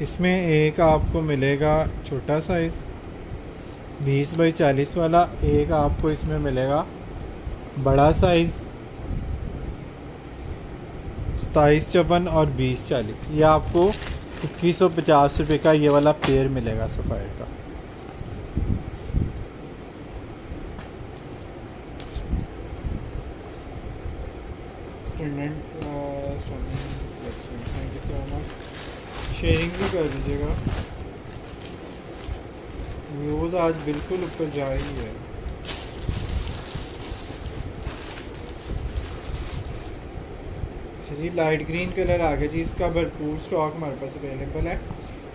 इसमें एक आपको मिलेगा छोटा साइज़ 20 बाई 40 वाला, एक आपको इसमें मिलेगा बड़ा साइज़ 2754 और 2040। ये आपको 2150 रुपये का ये वाला पेयर मिलेगा सफ़ायर का। Thank you so much. Sharing भी कर दीजिएगा। व्यूज़ आज बिल्कुल ऊपर जा ही है। जी लाइट ग्रीन कलर आ गया जी। इसका भरपूर स्टॉक हमारे पास अवेलेबल है,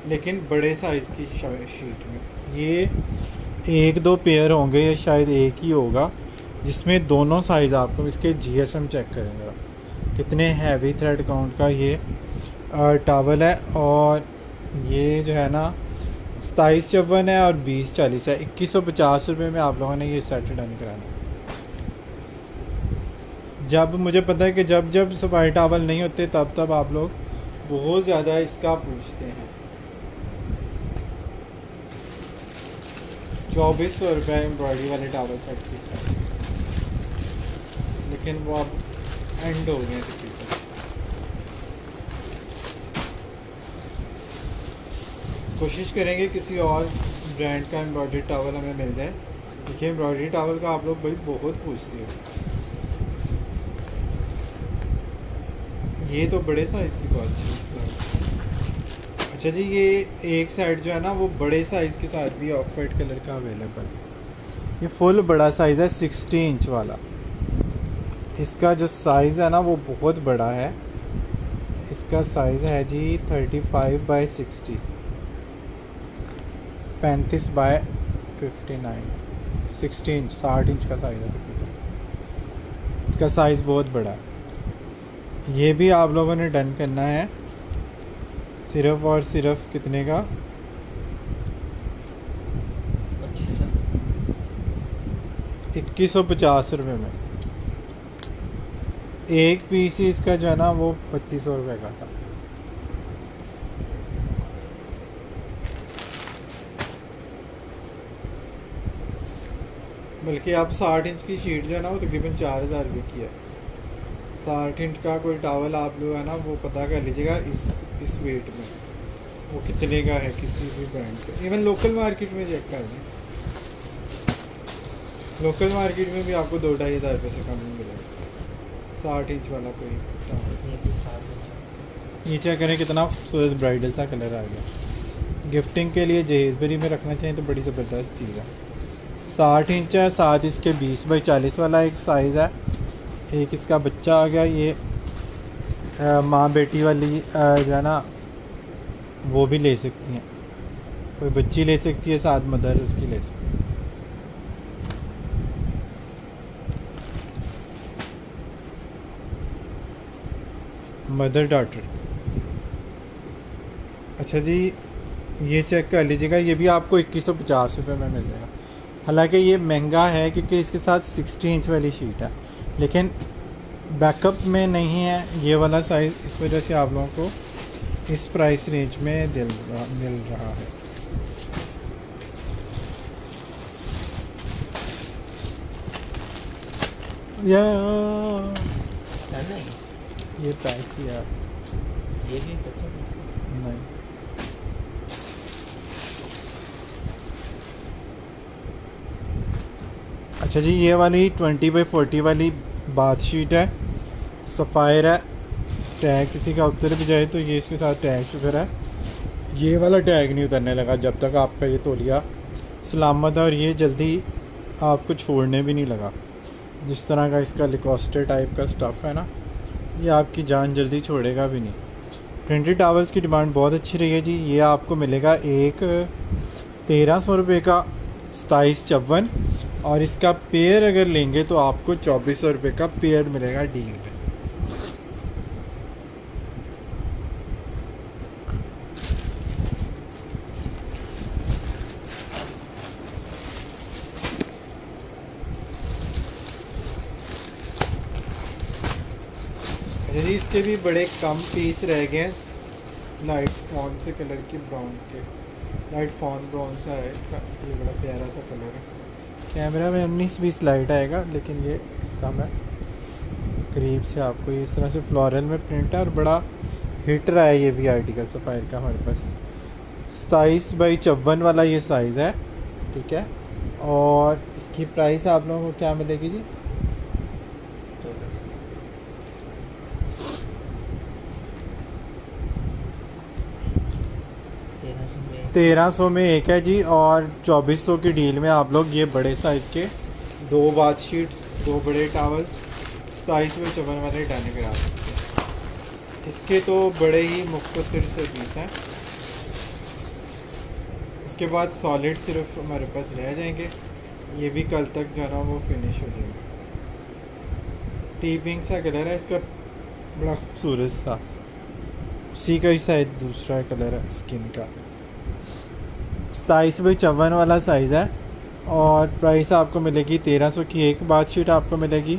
लेकिन बड़े साइज़ की शीट में। ये 1-2 पेयर होंगे या शायद एक ही होगा, जिसमें दोनों साइज़ आपको इसके GSM चेक करेंगे कितने हैवी थ्रेड काउंट का ये टावल है। और ये जो है ना 2754 है और 2040 है। 2150 रुपये में आप लोगों ने ये सेट डन कराना। जब मुझे पता है कि जब सफाई टावल नहीं होते तब आप लोग बहुत ज़्यादा इसका पूछते हैं। 2400 रुपये एम्ब्रॉयडरी वाले टावल सेट की प्राइस, लेकिन वो अब एंड हो गए तकरीबन। कोशिश करेंगे किसी और ब्रांड का एम्ब्रॉयडरी टावल हमें मिल जाए, देखिए एम्ब्रॉयडरी टावल का आप लोग भाई बहुत पूछते हो। ये तो बड़े साइज़ की बात है। अच्छा जी, ये एक साइड जो है ना वो बड़े साइज़ के साथ भी ऑफ वाइट कलर का अवेलेबल। ये फुल बड़ा साइज़ है 60 इंच वाला। इसका जो साइज़ है ना वो बहुत बड़ा है। इसका साइज़ है जी 35 बाई 60, 35 बाय 59, 60 इंच, 60 इंच का साइज़ है तकरीबन। इसका साइज़ बहुत बड़ा है। ये भी आप लोगों ने डन करना है सिर्फ और सिर्फ कितने का? 2150 रुपये में। एक पीस ही इसका जो है ना वो 2500 रुपये का था। बल्कि आप 60 इंच की शीट जो है ना वो तकरीबन 4000 रुपये की है। 60 इंच का कोई टावल आप लोग है ना वो पता कर लीजिएगा इस वेट में वो कितने का है किसी भी ब्रांड पे। इवन लोकल मार्केट में चेक कर लें, लोकल मार्केट में भी आपको 2-2.5 हज़ार रुपये से कम नहीं मिलेगा 60 इंच वाला कोई टावल। ये चेक करें कितना खूबसूरत ब्राइडल सा कलर आ गया। गिफ्टिंग के लिए जहेज़बरी में रखना चाहिए तो बड़ी ज़बरदस्त चीज़ है। 60 इंच है, साथ इसके 20x40 वाला एक साइज़ है। एक इसका बच्चा आ गया, ये माँ बेटी वाली जो है ना वो भी ले सकती हैं, कोई बच्ची ले सकती है, साथ मदर उसकी ले सकती है। Mother daughter. अच्छा जी, ये चेक कर लीजिएगा, ये भी आपको 2150 में मिल जाएगा। हालांकि ये महंगा है क्योंकि इसके साथ 60 इंच वाली शीट है, लेकिन बैकअप में नहीं है ये वाला साइज़, इस वजह से आप लोगों को इस प्राइस रेंज में मिल रहा है। या नहीं ये पैक किया ये भी बच्चा कैसे? नहीं। अच्छा जी, ये वाली 20x40 वाली बाथ शीट है, सफ़ायर है, टैग किसी का उतर भी जाए तो ये इसके साथ टैग शुगर है। ये वाला टैग नहीं उतरने लगा जब तक आपका ये तौलिया सलामत है, और ये जल्दी आपको छोड़ने भी नहीं लगा। जिस तरह का इसका लिकोस्टर टाइप का स्टफ़ है ना, ये आपकी जान जल्दी छोड़ेगा भी नहीं। प्रिंटेड टॉवल्स की डिमांड बहुत अच्छी रही है जी। ये आपको मिलेगा एक 1300 रुपये का 2754, और इसका पेयर अगर लेंगे तो आपको 2400 रुपये का पेयर मिलेगा डील में। जी इसके भी बड़े कम पीस रह गए हैं, लाइट फॉन से कलर की ब्राउन के, लाइट फॉन ब्राउन सा है इसका, ये बड़ा प्यारा सा कलर है। कैमरा में 19-20 लाइट आएगा, लेकिन ये इसका मैं करीब से आपको ये इस तरह से फ्लोरल में प्रिंट है, और बड़ा हिट रहा है ये भी आर्टिकल सफ़ायर का हमारे पास। 27x54 वाला ये साइज़ है, ठीक है। और इसकी प्राइस आप लोगों को क्या मिलेगी जी? 1300 में एक है जी, और 2400 की डील में आप लोग ये बड़े साइज़ के 2 बाथ शीट्स, 2 बड़े टावल्स 27x54 वाले डालने करा सकते हैं। इसके तो बड़े ही मुख्तसर से पीस हैं। इसके बाद सॉलिड सिर्फ हमारे पास रह जाएंगे, ये भी कल तक जो है ना वो फिनिश हो जाएगा। टी पिंक सा कलर है इसका, बड़ा खूबसूरत सा, उसी का ही शायद दूसरा कलर है स्किन का। 27x54 वाला साइज़ है, और प्राइस आपको मिलेगी 1300 की एक बाथ शीट आपको मिलेगी।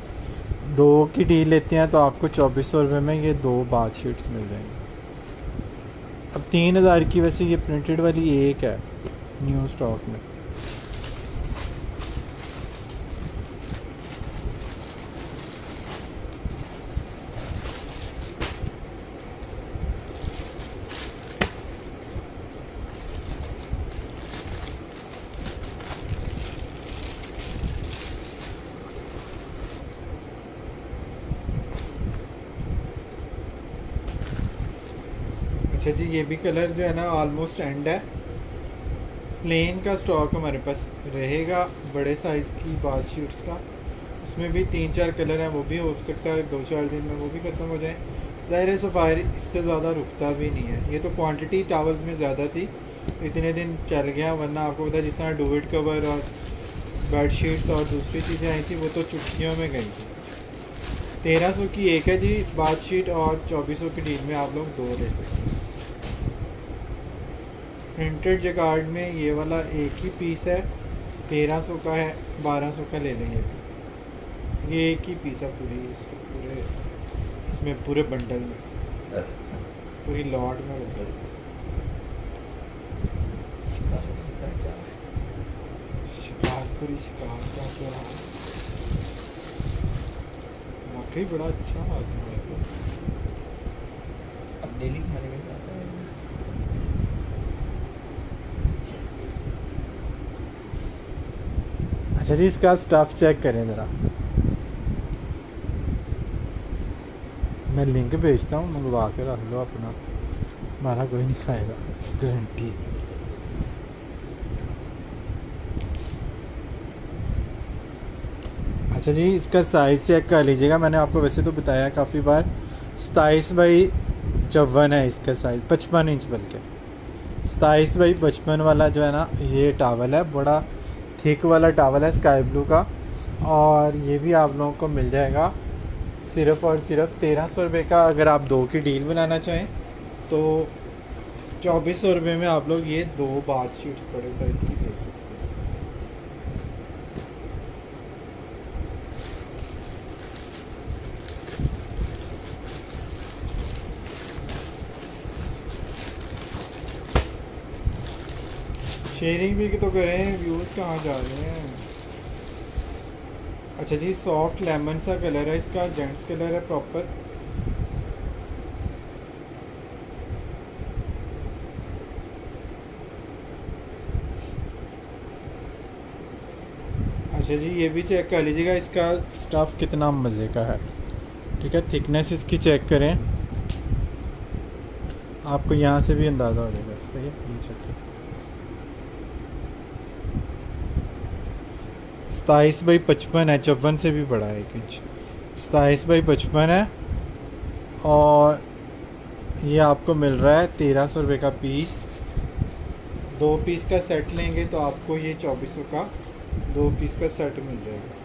2 की डील लेते हैं तो आपको 2400 रुपये में ये 2 बाथ शीट्स मिल जाएंगी। अब 3000 की वैसे ये प्रिंटेड वाली एक है न्यू स्टॉक में। अच्छा जी, ये भी कलर जो है ना ऑलमोस्ट एंड है। प्लेन का स्टॉक हमारे पास रहेगा बड़े साइज़ की बाथ शीट्स का, उसमें भी 3-4 कलर हैं, वो भी हो सकता है 2-4 दिन में वो भी ख़त्म हो जाए। ज़ाहिर है सफ़ायर इससे ज़्यादा रुकता भी नहीं है, ये तो क्वांटिटी टावल्स में ज़्यादा थी, इतने दिन चल गया, वरना आपको पता जिस तरह डुवेट कवर और बेड शीट्स और दूसरी चीज़ें आई थी वो तो चुटकियों में गई थी। 1300 की एक है जी बाथ शीट, और 2400 की डील में आप लोग 2 ले सकते हैं। प्रिंटेड जगार्ड में ये वाला एक ही पीस है, 1300 का है, 1200 का ले लेंगे। ये एक ही पीस है इसमें पूरे बंडल में, पूरी लॉट में बंडल। पूरी शिकार का असर वाकई बड़ा अच्छा है हमारे पास। अब डेली खाने में जाता है। अच्छा जी, इसका स्टफ़ चेक करें ज़रा, मैं लिंक भेजता हूँ, मंगवा के रख लो अपना, हमारा कोई नहीं खाएगा, गारंटी। अच्छा जी, इसका साइज़ चेक कर लीजिएगा, मैंने आपको वैसे तो बताया काफ़ी बार। 27 बाई 54 है इसका साइज़, 55 इंच बल्कि 27 बाई 55 वाला जो है ना, ये टावल है, बड़ा थिक वाला टावल है स्काई ब्लू का। और ये भी आप लोगों को मिल जाएगा सिर्फ़ और सिर्फ 1300 रुपये का। अगर आप 2 की डील बनाना चाहें तो 2400 रुपये में आप लोग ये 2 बाथ शीट्स बड़े साइज़ की ले सकते हैं। शेयरिंग भी तो करें, व्यूज़ कहाँ जा रहे हैं। अच्छा जी, सॉफ्ट लेमन सा कलर है इसका, जेंट्स कलर है प्रॉपर। अच्छा जी, ये भी चेक कर लीजिएगा, इसका स्टफ़ कितना मज़े का है। ठीक है, थिकनेस इसकी चेक करें, आपको यहाँ से भी अंदाज़ा हो जाएगा। सही है, ये चेक करें, 27 बाई 55 है, 54 से भी बड़ा है 1 इंच। 27 बाई 55 है और ये आपको मिल रहा है 1300 रुपये का पीस। 2 पीस का सेट लेंगे तो आपको ये 2400 का 2 पीस का सेट मिल जाएगा।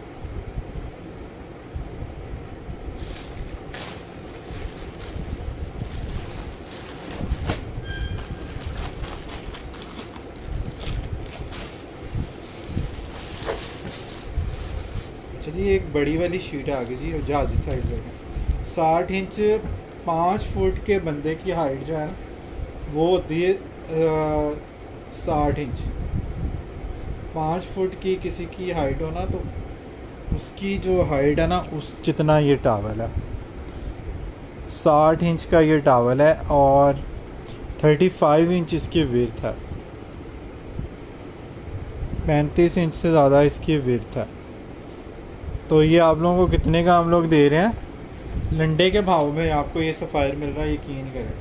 अच्छा जी, एक बड़ी वाली शीट आ गई जी, जहाजी साइज में 60 इंच 5 फुट के बंदे की हाइट जो है ना वो होती है 60 इंच। 5 फुट की किसी की हाइट हो ना तो उसकी जो हाइट है ना उस जितना ये टावल है। 60 इंच का ये टावल है और 35 इंच इसकी विड्थ है। 35 इंच से ज़्यादा इसकी विड्थ है। तो ये आप लोगों को कितने का हम लोग दे रहे हैं? लंडे के भाव में आपको ये सफ़ायर मिल रहा है, यकीन करें।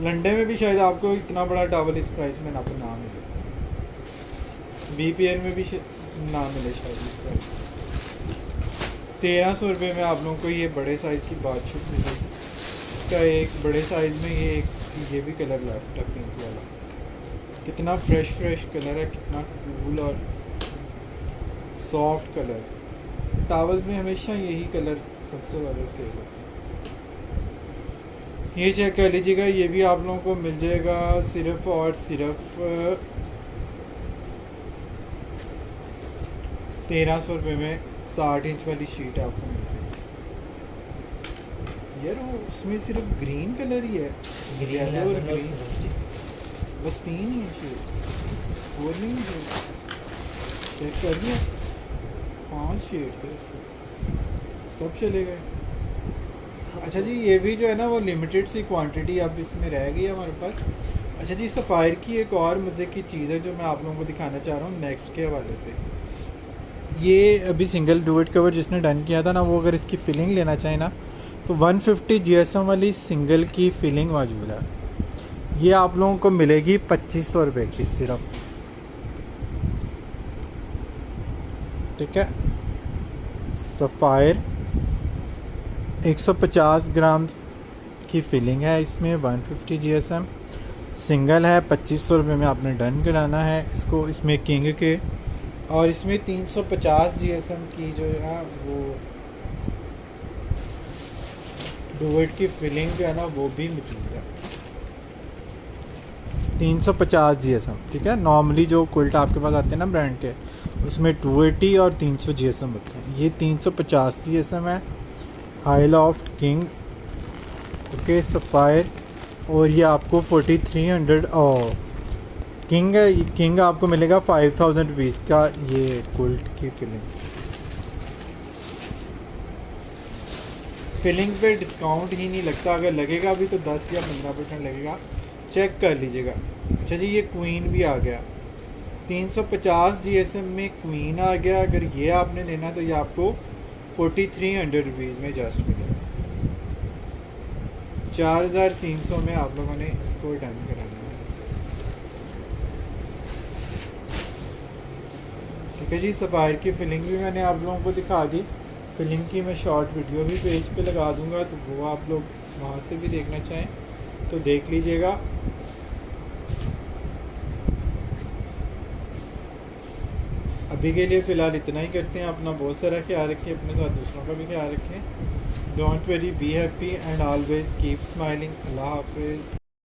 लंडे में भी शायद आपको इतना बड़ा टावल इस प्राइस में आपको ना मिले, BPN में भी ना मिले शायद इस प्राइस। 1300 रुपये में आप लोगों को ये बड़े साइज़ की बाथशीट मिलेगी। इसका एक बड़े साइज़ में ये भी कलर लेफ्ट है, पिंक वाला। कितना फ्रेश कलर है, कितना कूल और सॉफ्ट कलर। टावल्स में हमेशा यही कलर सबसे ज़्यादा सेल होता है। ये चेक कर लीजिएगा, ये भी आप लोगों को मिल जाएगा सिर्फ और सिर्फ 1300 रुपये में। 60 इंच वाली शीट आपको मिल जाएगी। यार वो उसमें सिर्फ ग्रीन कलर ही है, ग्रीन और ग्रीन, बस 3 ही है शेड और नहीं है। चेक कर लिया, 5 शेड थे उसके, सब चले गए। अच्छा जी, ये भी जो है ना वो लिमिटेड सी क्वांटिटी अब इसमें रह गई है हमारे पास। अच्छा जी, सफ़ायर की एक और मज़े की चीज़ है जो मैं आप लोगों को दिखाना चाह रहा हूँ नेक्स्ट के हवाले से। ये अभी सिंगल डुवेट कवर जिसने डन किया था ना, वो अगर इसकी फिलिंग लेना चाहे ना तो 150 GSM वाली सिंगल की फिलिंग मौजूद है। ये आप लोगों को मिलेगी 2500 रुपये की सिर्फ। ठीक है, सफ़ायर 150 ग्राम की फिलिंग है इसमें, 150 GSM सिंगल है। 2500 रुपये में आपने डन कराना है इसको। इसमें किंग के और इसमें 350 GSM की जो है ना वो डुवेट की फिलिंग जो है ना वो भी मौजूद है। 350 GSM। ठीक है, नॉर्मली जो कुल्ट आपके पास आते हैं ना ब्रांड के, उसमें 280 और 300 GSM होते हैं। ये 350 GSM है, high loft king okay sapphire. और ये आपको 4300 और किंग है। किंग आपको मिलेगा 5000 रुपीज़ का ये कुल्ट की फिलिंग पे डिस्काउंट ही नहीं लगता। अगर लगेगा भी तो 10 या 15% लगेगा, चेक कर लीजिएगा। अच्छा जी, ये क्वीन भी आ गया, 350 GSM में क्वीन आ गया। अगर ये आपने लेना तो ये आपको 4300 रुपीज़ में जस्ट मिलेगा। 4300 में आप लोगों ने इसको डन कराना है। ओके जी, सफ़ायर की फिलिंग भी मैंने आप लोगों को दिखा दी। फिलिंग की मैं शॉर्ट वीडियो भी पेज पे लगा दूंगा, तो वो आप लोग वहाँ से भी देखना चाहें तो देख लीजिएगा। अभी के लिए फ़िलहाल इतना ही करते हैं। अपना बहुत सारा ख्याल रखें, अपने साथ दूसरों का भी ख्याल रखें। Don't worry, be happy and always keep smiling. अल्लाह हाफिज़।